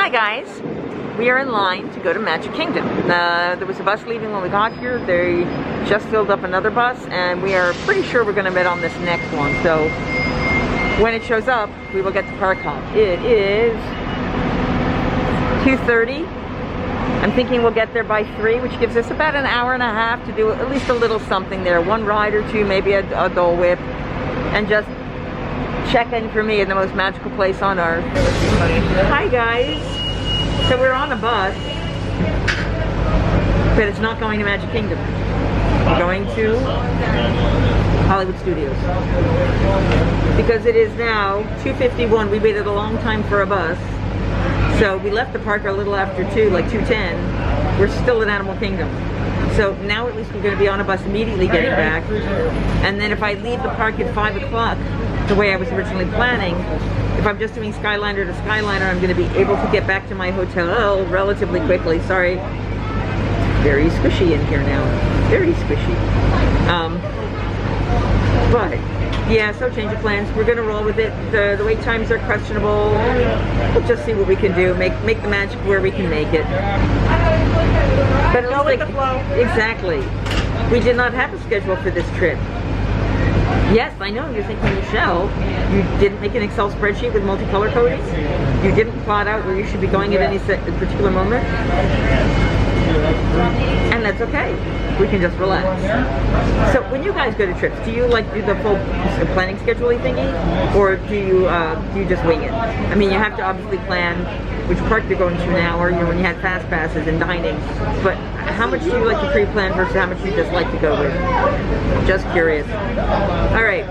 Hi guys, we are in line to go to Magic Kingdom. There was a bus leaving when we got here. They just filled up another bus and we are pretty sure we're going to meet on this next one. So when it shows up, we will get the park hop. It is 2:30. I'm thinking we'll get there by 3, which gives us about an hour and a half to do at least a little something there. One ride or two, maybe a Dole Whip, and just check in for me in the most magical place on earth. Hi guys. So we're on a bus, but it's not going to Magic Kingdom. We're going to Hollywood Studios. Because it is now 2:51. We waited a long time for a bus. So we left the park a little after 2, like 2:10. We're still at Animal Kingdom. So now at least we're going to be on a bus immediately getting back. And then if I leave the park at 5 o'clock, the way I was originally planning, if I'm just doing Skyliner to Skyliner, I'm going to be able to get back to my hotel relatively quickly. Sorry. Very squishy in here now. Very squishy. But yeah, so change of plans. We're going to roll with it. The wait times are questionable. We'll just see what we can do. Make the magic where we can make it. But it go with the flow. Exactly. We did not have a schedule for this trip. Yes, I know. You're thinking, Michelle, you didn't make an Excel spreadsheet with multicolor coding? You didn't plot out where you should be going at any particular moment? And that's okay. We can just relax. So when you guys go to trips, do you like do the full planning scheduling thingy, or do you just wing it? I mean, you have to obviously plan which park you're going to now, or when you had fast passes and dining. But how much do you like to pre-plan versus how much you just like to go with? Just curious. All right,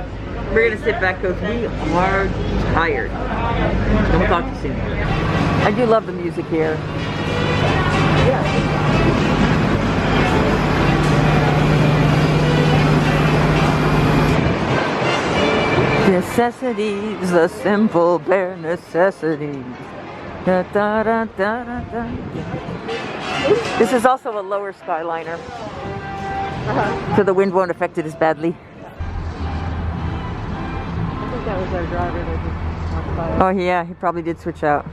we're gonna sit back because we are tired. And we'll talk to you soon. I do love the music here. Yeah. Necessities, the simple bare necessities. Da, da, da, da, da. This is also a lower Skyliner, so the wind won't affect it as badly. I think that was our driver that just walked by. Oh yeah, he probably did switch out.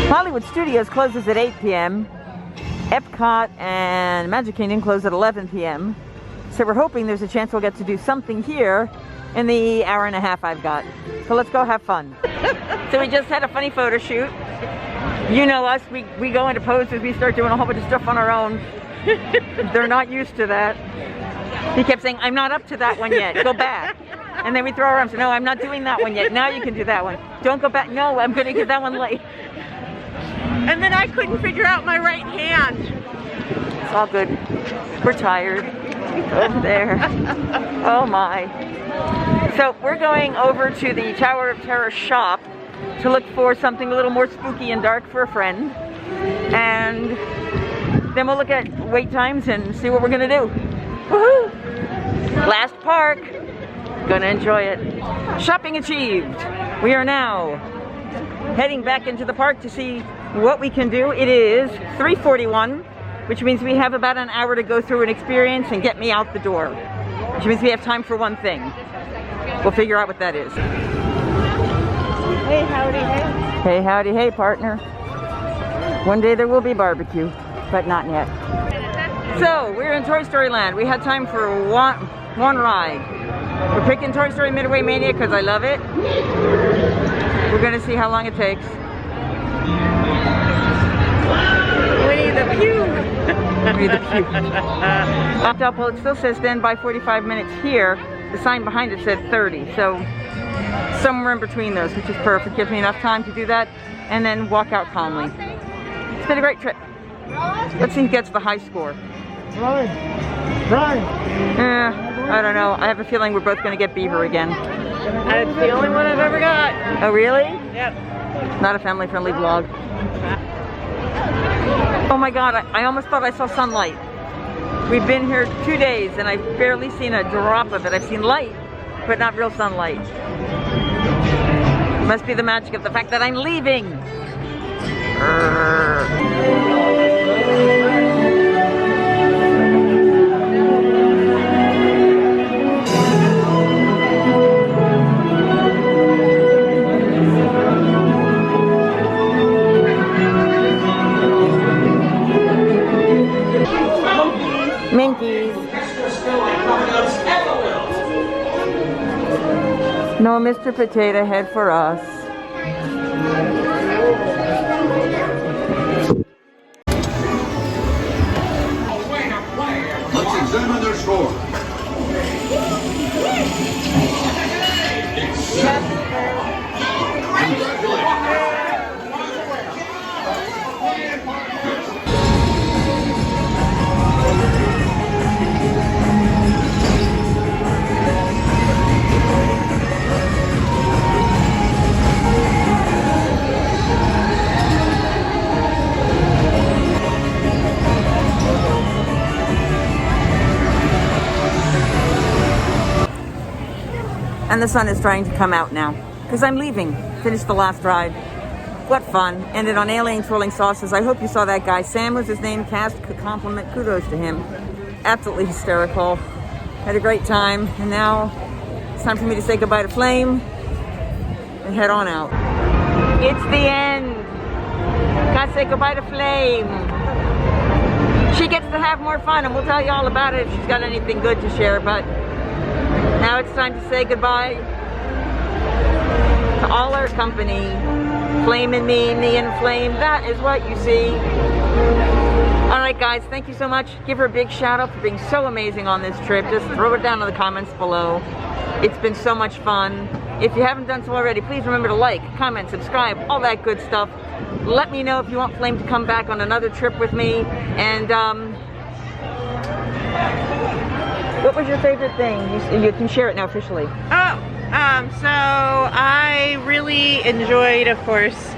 Hollywood Studios closes at 8 p.m. Epcot and Magic Kingdom close at 11 p.m. So we're hoping there's a chance we'll get to do something here in the hour and a half I've got. So let's go have fun. So we just had a funny photo shoot. You know us, we go into poses, we start doing a whole bunch of stuff on our own. They're not used to that. He kept saying, I'm not up to that one yet, go back. And then we throw our arms, no, I'm not doing that one yet. Now you can do that one. Don't go back, no, I'm gonna give that one late. And then I couldn't figure out my right hand. It's all good. We're tired. Over there. Oh my. So we're going over to the Tower of Terror shop to look for something a little more spooky and dark for a friend. And then we'll look at wait times and see what we're gonna do. Woohoo! Last park. Gonna enjoy it. Shopping achieved. We are now heading back into the park to see what we can do. It is 3:41, which means we have about an hour to go through an experience and get me out the door. Which means we have time for one thing. We'll figure out what that is. Hey, howdy, hey. Hey, howdy, hey, partner. One day there will be barbecue, but not yet. So, we're in Toy Story Land. We had time for one ride. We're picking Toy Story Midway Mania because I love it. We're going to see how long it takes. Winnie the Pooh. Winnie the Pooh. Well, it still says stand by 45 minutes here. The sign behind it said 30, so somewhere in between those, which is perfect. Gives me enough time to do that and then walk out calmly. It's been a great trip. Let's see who gets the high score. Ryan. I don't know. I have a feeling we're both going to get beaver again. That's the only one I've ever got. Oh, really? Yep. Not a family-friendly vlog. Oh my God, I almost thought I saw sunlight. We've been here 2 days and I've barely seen a drop of it. I've seen light, but not real sunlight. It must be the magic of the fact that I'm leaving. No Mr. Potato Head for us. Let's examine their score. And the sun is trying to come out now because I'm leaving. Finished the last ride. What fun. Ended on Alien Swirling Saucers. I hope you saw that guy. Sam was his name. Cast compliment. Kudos to him. Absolutely hysterical. Had a great time. And now it's time for me to say goodbye to Flame and head on out. It's the end. Gotta say goodbye to Flame. She gets to have more fun, and we'll tell you all about it if she's got anything good to share. But now it's time to say goodbye to all our company. Flame and me and Flame. That is what you see. All right, guys, thank you so much. Give her a big shout out for being so amazing on this trip. Just throw it down in the comments below. It's been so much fun. If you haven't done so already, please remember to like, comment, subscribe, all that good stuff. Let me know if you want Flame to come back on another trip with me. And what was your favorite thing? You can share it now officially. So I really enjoyed, of course,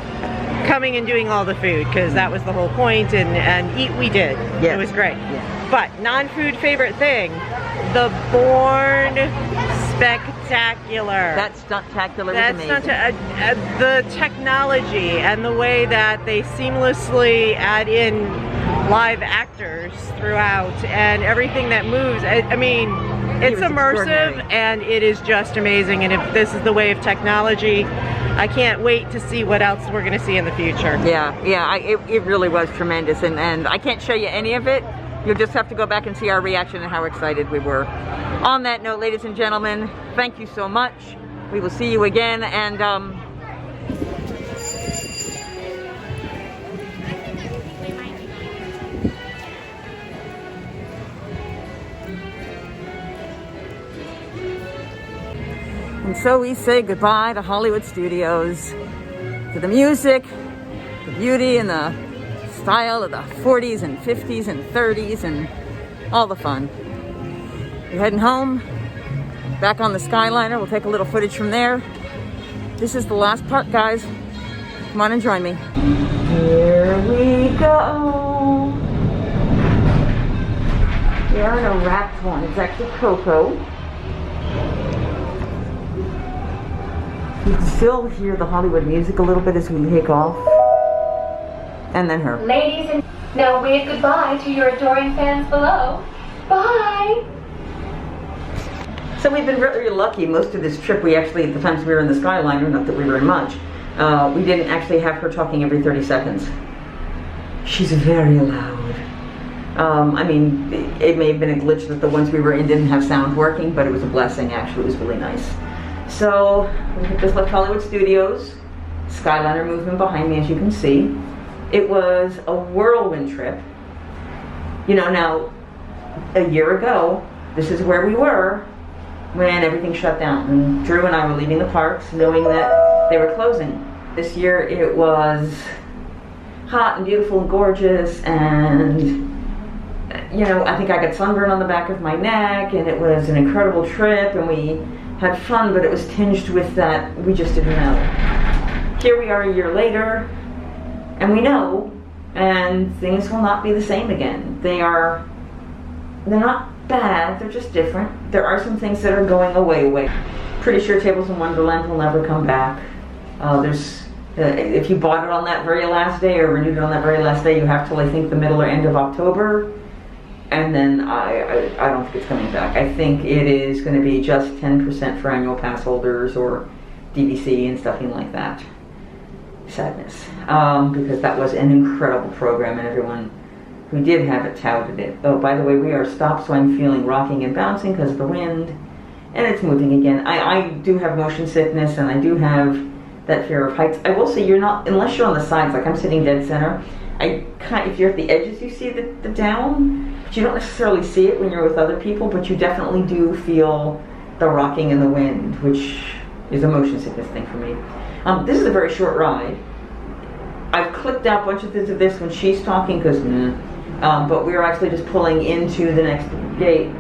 coming and doing all the food, because that was the whole point, and eat we did. Yes. It was great. Yes. But non-food favorite thing, the Born Spectacular. That Stuntacular That's was not amazing. the technology and the way that they seamlessly add in live actors throughout and everything that moves. I mean, it's immersive and it is just amazing. And if this is the way of technology, I can't wait to see what else we're going to see in the future. Yeah, it really was tremendous, and I can't show you any of it. You'll just have to go back and see our reaction and how excited we were. On that note, ladies and gentlemen, thank you so much. We will see you again, and so we say goodbye to Hollywood Studios, to the music, the beauty, and the style of the 40s and 50s and 30s and all the fun. We're heading home, back on the Skyliner. We'll take a little footage from there. This is the last part, guys. Come on and join me. Here we go. We are in a wrapped one. It's actually Coco. You can still hear the Hollywood music a little bit as we take off. And then her. Ladies and now wave goodbye to your adoring fans below. Bye! So we've been really lucky. Most of this trip, we actually, at the times we were in the Skyliner, not that we were in much, we didn't actually have her talking every 30 seconds. She's very loud. I mean, it may have been a glitch that the ones we were in didn't have sound working, but it was a blessing, actually. It was really nice. So, we just left Hollywood Studios. Skyliner movement behind me, as you can see. It was a whirlwind trip. You know, now, a year ago, this is where we were when everything shut down. And Drew and I were leaving the parks knowing that they were closing. This year it was hot and beautiful and gorgeous, and you know, I think I got sunburn on the back of my neck, and it was an incredible trip, and we had fun, but it was tinged with that we just didn't know. Here we are a year later, and we know, and things will not be the same again. They're not bad, they're just different. There are some things that are going away. Pretty sure Tables in Wonderland will never come back. If you bought it on that very last day or renewed it on that very last day, you have till I think the middle or end of October. And then I don't think it's coming back. I think it is going to be just 10% for annual pass holders or DVC and stuffing like that. Sadness. Because that was an incredible program and everyone who did have it touted it. Oh, by the way, we are stopped, so I'm feeling rocking and bouncing because of the wind. and it's moving again. I do have motion sickness, and I do have that fear of heights. I will say you're not, unless you're on the sides, like I'm sitting dead center. If you're at the edges, you see the down, but you don't necessarily see it when you're with other people, but you definitely do feel the rocking in the wind, which is a motion sickness thing for me. This is a very short ride. I've clipped out bunches of this when she's talking, because but we're actually just pulling into the next gate.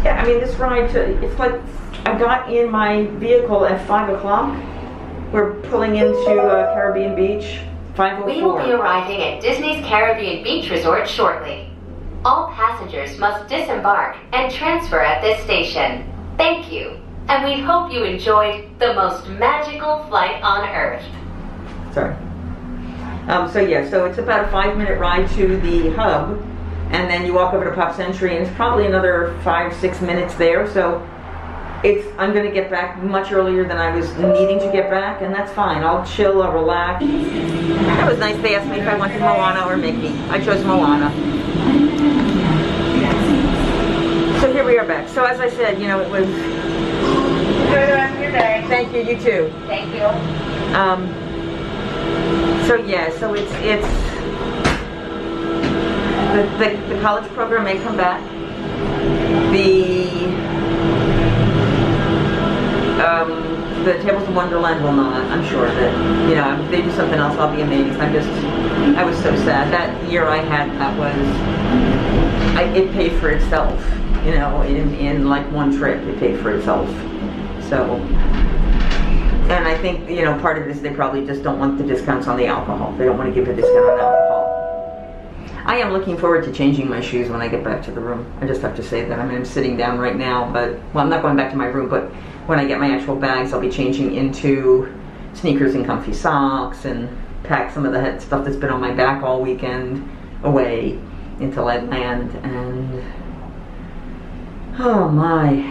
Yeah, I mean, this ride, it's like I got in my vehicle at 5 o'clock. We're pulling into Caribbean Beach, 5:04. We will be arriving at Disney's Caribbean Beach Resort shortly. All passengers must disembark and transfer at this station. Thank you, and we hope you enjoyed the most magical flight on Earth. Sorry. So it's about a 5-minute ride to the hub, and then you walk over to Pop Century, and it's probably another 5-6 minutes there. So I'm going to get back much earlier than I was needing to get back, and that's fine. I'll chill, I'll relax. That was nice. They asked me if I wanted Moana or Mickey. I chose Moana. So here we are back. So as I said, it was... Enjoy the rest of your day. Thank you, you too. Thank you. So it's the college program may come back. The Tables of Wonderland will not. I'm sure of it. If they do something else, I'll be amazed. I was so sad. That year I had, it paid for itself. In like one trip, it paid for itself. So, and I think, part of this, they probably just don't want the discounts on the alcohol. They don't want to give a discount on alcohol. I am looking forward to changing my shoes when I get back to the room. I just have to say that. I mean, I'm sitting down right now, well, I'm not going back to my room, but when I get my actual bags, I'll be changing into sneakers and comfy socks and pack some of the stuff that's been on my back all weekend away until I land. And oh my.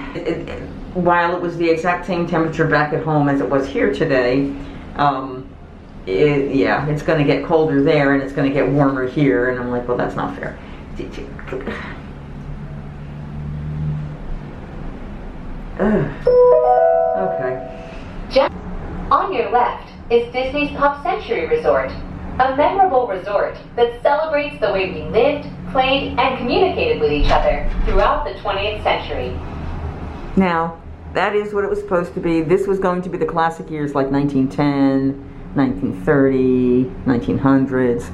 While it was the exact same temperature back at home as it was here today, it's going to get colder there and it's going to get warmer here, and I'm like, well, that's not fair. Okay. Just on your left is Disney's Pop Century Resort, a memorable resort that celebrates the way we lived, played, and communicated with each other throughout the 20th century. Now, that is what it was supposed to be. This was going to be the classic years like 1910, 1930, 1900s.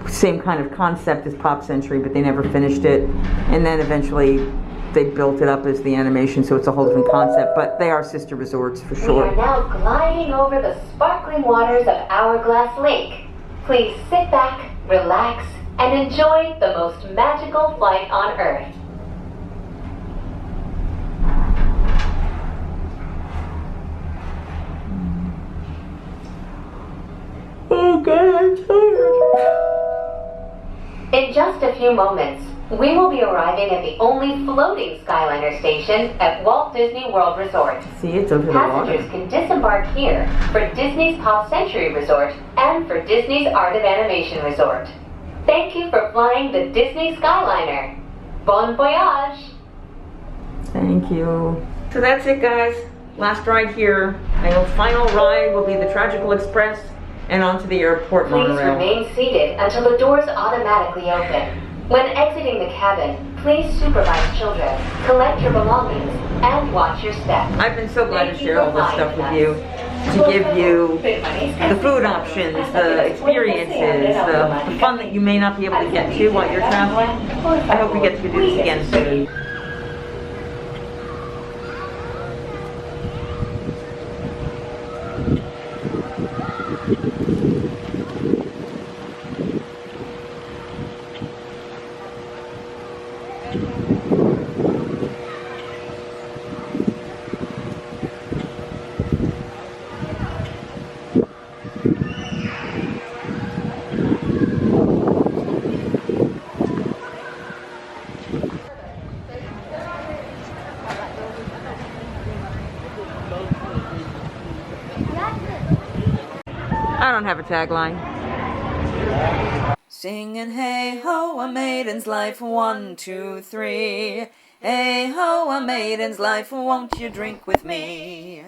Same kind of concept as Pop Century, but they never finished it. And then eventually they built it up as the animation, so it's a whole different concept. But they are sister resorts for sure. We are now gliding over the sparkling waters of Hourglass Lake. Please sit back, relax, and enjoy the most magical flight on Earth. Oh God, I'm tired. In just a few moments, we will be arriving at the only floating Skyliner station at Walt Disney World Resort. See, it's over the water. Passengers can disembark here for Disney's Pop Century Resort and for Disney's Art of Animation Resort. Thank you for flying the Disney Skyliner. Bon voyage! Thank you. So that's it, guys. Last ride here. Our final ride will be the Tragical Express and onto the airport Please monorail. remain seated until the doors automatically open. When exiting the cabin, please supervise children, collect your belongings, and watch your step. I've been so glad to share all this stuff with you, to give you the food options, the experiences, the fun that you may not be able to get to while you're traveling. I hope we get to do this again soon. I don't have a tagline. Singing, hey ho, a maiden's life, 1, 2, 3. Hey ho, a maiden's life, won't you drink with me?